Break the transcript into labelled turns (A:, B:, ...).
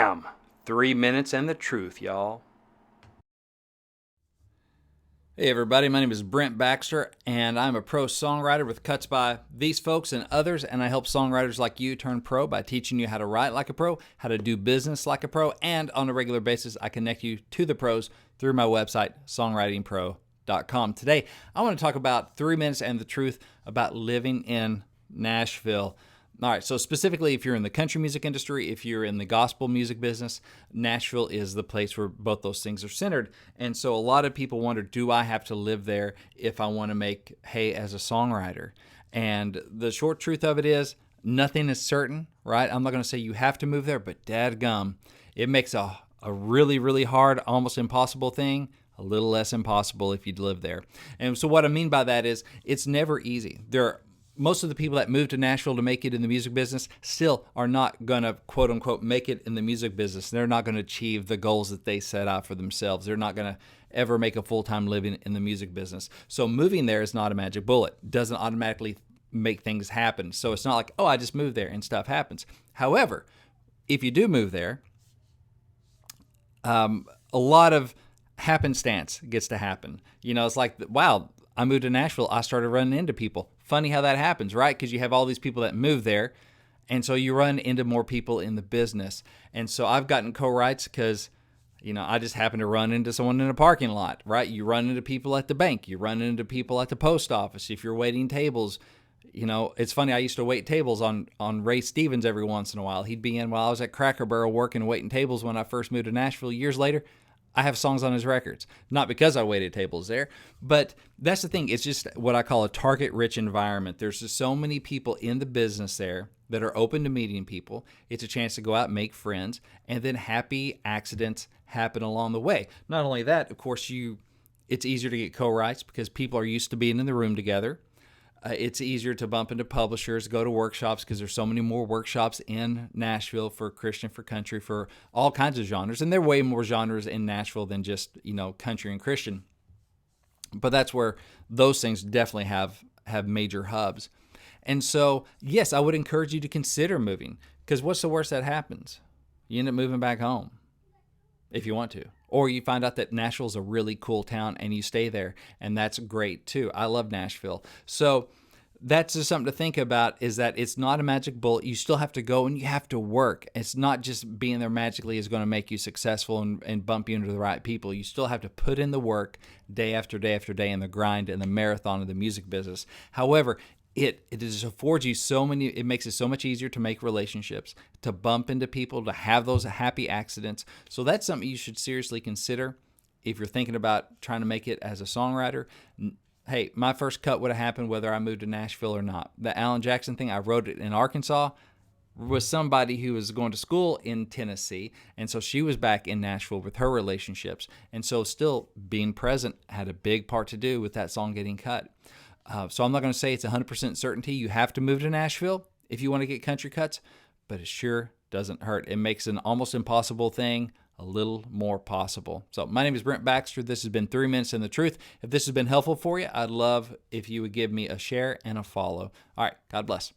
A: Bam! 3 minutes and the truth, y'all.
B: Hey everybody, my name is Brent Baxter, and I'm a pro songwriter with cuts by these folks and others, and I help songwriters like you turn pro by teaching you how to write like a pro, how to do business like a pro, and on a regular basis, I connect you to the pros through my website, songwritingpro.com. Today, I want to talk about 3 minutes and the truth about living in Nashville. All right, so specifically, if you're in the country music industry, if you're in the gospel music business, Nashville is the place where both those things are centered. And so a lot of people wonder, do I have to live there if I want to make hay as a songwriter? And the short truth of it is, nothing is certain, right? I'm not going to say you have to move there, but dadgum, it makes a really, really hard, almost impossible thing a little less impossible if you live there. And so what I mean by that is, it's never easy. Most of the people that move to Nashville to make it in the music business still are not going to, quote unquote, make it in the music business. They're not going to achieve the goals that they set out for themselves. They're not going to ever make a full-time living in the music business. So moving there is not a magic bullet. It doesn't automatically make things happen. So it's not like, oh, I just moved there and stuff happens. However, if you do move there, a lot of happenstance gets to happen. You know, it's like, wow, I moved to Nashville, I started running into people. Funny how that happens, right? Because you have all these people that move there, and so you run into more people in the business. And so I've gotten co-writes because, you know, I just happen to run into someone in a parking lot, right? You run into people at the bank. You run into people at the post office. If you're waiting tables, you know, it's funny, I used to wait tables on Ray Stevens every once in a while. He'd be in while I was at Cracker Barrel working waiting tables when I first moved to Nashville. Years later, I have songs on his records. Not because I waited tables there, but that's the thing. It's just what I call a target-rich environment. There's just so many people in the business there that are open to meeting people. It's a chance to go out and make friends, and then happy accidents happen along the way. Not only that, of course, it's easier to get co-writes because people are used to being in the room together. It's easier to bump into publishers, go to workshops because there's so many more workshops in Nashville for Christian, for country, for all kinds of genres. And there are way more genres in Nashville than just, you know, country and Christian. But that's where those things definitely have major hubs. And so, yes, I would encourage you to consider moving, because what's the worst that happens? You end up moving back home if you want to. Or you find out that Nashville's a really cool town and you stay there, and that's great too. I love Nashville. So that's just something to think about, is that it's not a magic bullet. You still have to go and you have to work. It's not just being there magically is going to make you successful and bump you into the right people. You still have to put in the work day after day after day in the grind and the marathon of the music business. However, it just affords you it makes it so much easier to make relationships, to bump into people, to have those happy accidents. So that's something you should seriously consider if you're thinking about trying to make it as a songwriter. Hey, my first cut would have happened whether I moved to Nashville or not. The Alan Jackson thing, I wrote it in Arkansas with somebody who was going to school in Tennessee, and so she was back in Nashville with her relationships. And so still being present had a big part to do with that song getting cut. So I'm not going to say it's 100% certainty you have to move to Nashville if you want to get country cuts, but it sure doesn't hurt. It makes an almost impossible thing a little more possible. So my name is Brent Baxter. This has been 3 Minutes in the Truth. If this has been helpful for you, I'd love if you would give me a share and a follow. All right, God bless.